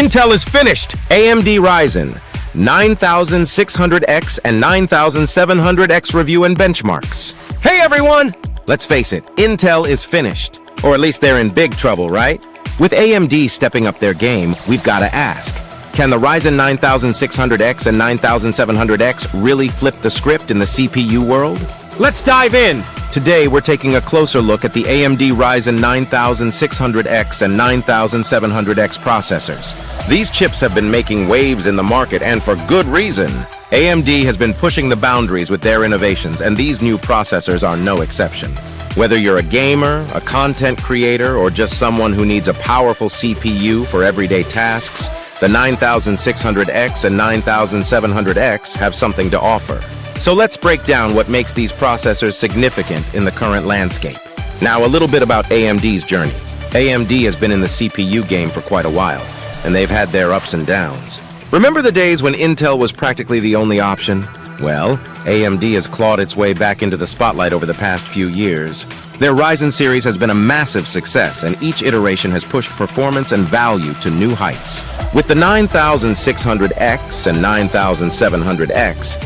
Intel is finished! AMD Ryzen 9600X and 9700X review and benchmarks. Hey everyone! Let's face it, Intel is finished. Or at least they're in big trouble, right? With AMD stepping up their game, we've got to ask, can the Ryzen 9600X and 9700X really flip the script in the CPU world? Let's dive in! Today, we're taking a closer look at the AMD Ryzen 9600X and 9700X processors. These chips have been making waves in the market, and for good reason. AMD has been pushing the boundaries with their innovations, and these new processors are no exception. Whether you're a gamer, a content creator, or just someone who needs a powerful CPU for everyday tasks, the 9600X and 9700X have something to offer. So let's break down what makes these processors significant in the current landscape. Now, a little bit about AMD's journey. AMD has been in the CPU game for quite a while, and they've had their ups and downs. Remember the days when Intel was practically the only option? Well, AMD has clawed its way back into the spotlight over the past few years. Their Ryzen series has been a massive success, and each iteration has pushed performance and value to new heights. With the 9600X and 9700X,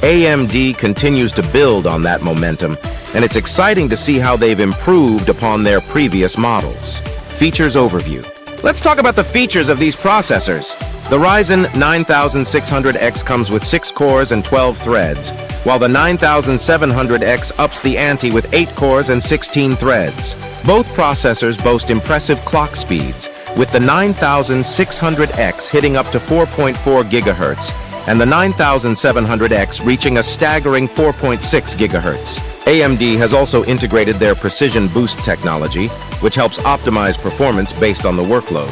AMD continues to build on that momentum, and it's exciting to see how they've improved upon their previous models. Features overview. Let's talk about the features of these processors. The Ryzen 9600X comes with 6 cores and 12 threads, while the 9700X ups the ante with 8 cores and 16 threads. Both processors boast impressive clock speeds, with the 9600X hitting up to 4.4 GHz, and the 9700X reaching a staggering 4.6 GHz. AMD has also integrated their Precision Boost technology, which helps optimize performance based on the workload.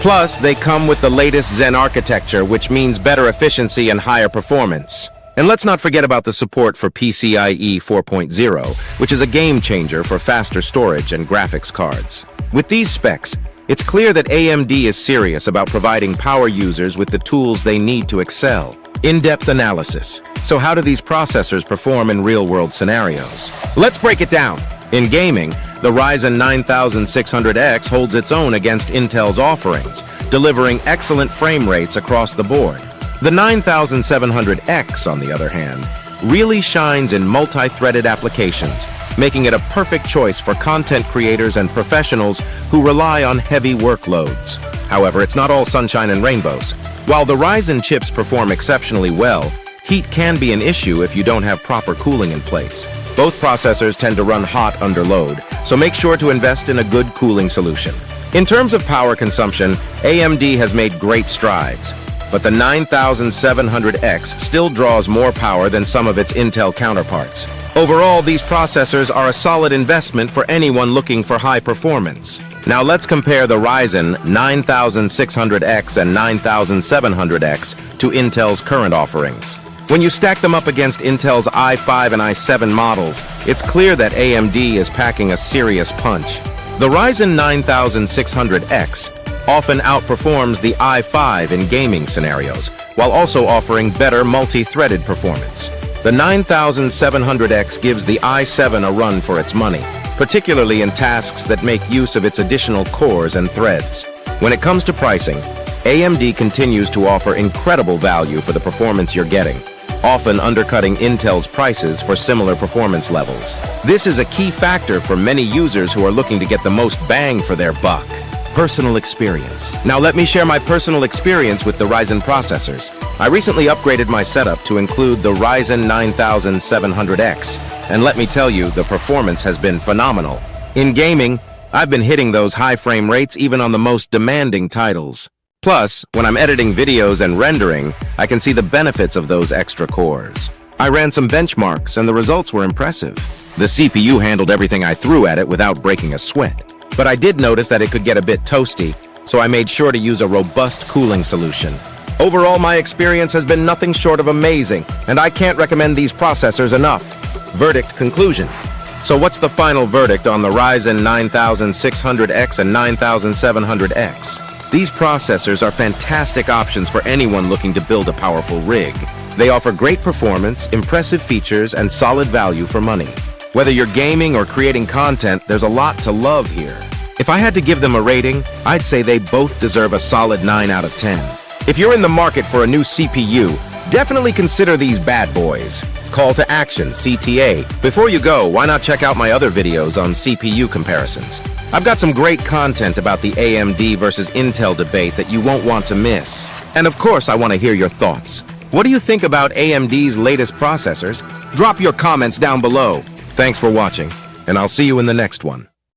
Plus, they come with the latest Zen architecture, which means better efficiency and higher performance. And let's not forget about the support for PCIe 4.0, which is a game changer for faster storage and graphics cards. With these specs, it's clear that AMD is serious about providing power users with the tools they need to excel. In-depth analysis. So how do these processors perform in real-world scenarios? Let's break it down. In gaming, the Ryzen 9600X holds its own against Intel's offerings, delivering excellent frame rates across the board. The 9700X, on the other hand, really shines in multi-threaded applications, making it a perfect choice for content creators and professionals who rely on heavy workloads. However, it's not all sunshine and rainbows. While the Ryzen chips perform exceptionally well, heat can be an issue if you don't have proper cooling in place. Both processors tend to run hot under load, so make sure to invest in a good cooling solution. In terms of power consumption, AMD has made great strides, but the 9700X still draws more power than some of its Intel counterparts. Overall, these processors are a solid investment for anyone looking for high performance. Now let's compare the Ryzen 9600X and 9700X to Intel's current offerings. When you stack them up against Intel's i5 and i7 models, it's clear that AMD is packing a serious punch. The Ryzen 9600X often outperforms the i5 in gaming scenarios, while also offering better multi-threaded performance. The 9700X gives the i7 a run for its money, particularly in tasks that make use of its additional cores and threads. When it comes to pricing, AMD continues to offer incredible value for the performance you're getting, often undercutting Intel's prices for similar performance levels. This is a key factor for many users who are looking to get the most bang for their buck. Personal experience. Now let me share my personal experience with the Ryzen processors. I recently upgraded my setup to include the Ryzen 9700X, and let me tell you, the performance has been phenomenal. In gaming, I've been hitting those high frame rates even on the most demanding titles. Plus, when I'm editing videos and rendering, I can see the benefits of those extra cores. I ran some benchmarks, and the results were impressive. The CPU handled everything I threw at it without breaking a sweat. But I did notice that it could get a bit toasty, so I made sure to use a robust cooling solution. Overall, my experience has been nothing short of amazing, and I can't recommend these processors enough. Verdict conclusion. So what's the final verdict on the Ryzen 9600X and 9700X? These processors are fantastic options for anyone looking to build a powerful rig. They offer great performance, impressive features, and solid value for money. Whether you're gaming or creating content, there's a lot to love here. If I had to give them a rating, I'd say they both deserve a solid 9 out of 10. If you're in the market for a new CPU, definitely consider these bad boys. Call to action, CTA. Before you go, why not check out my other videos on CPU comparisons? I've got some great content about the AMD versus Intel debate that you won't want to miss. And of course, I want to hear your thoughts. What do you think about AMD's latest processors? Drop your comments down below. Thanks for watching, and I'll see you in the next one.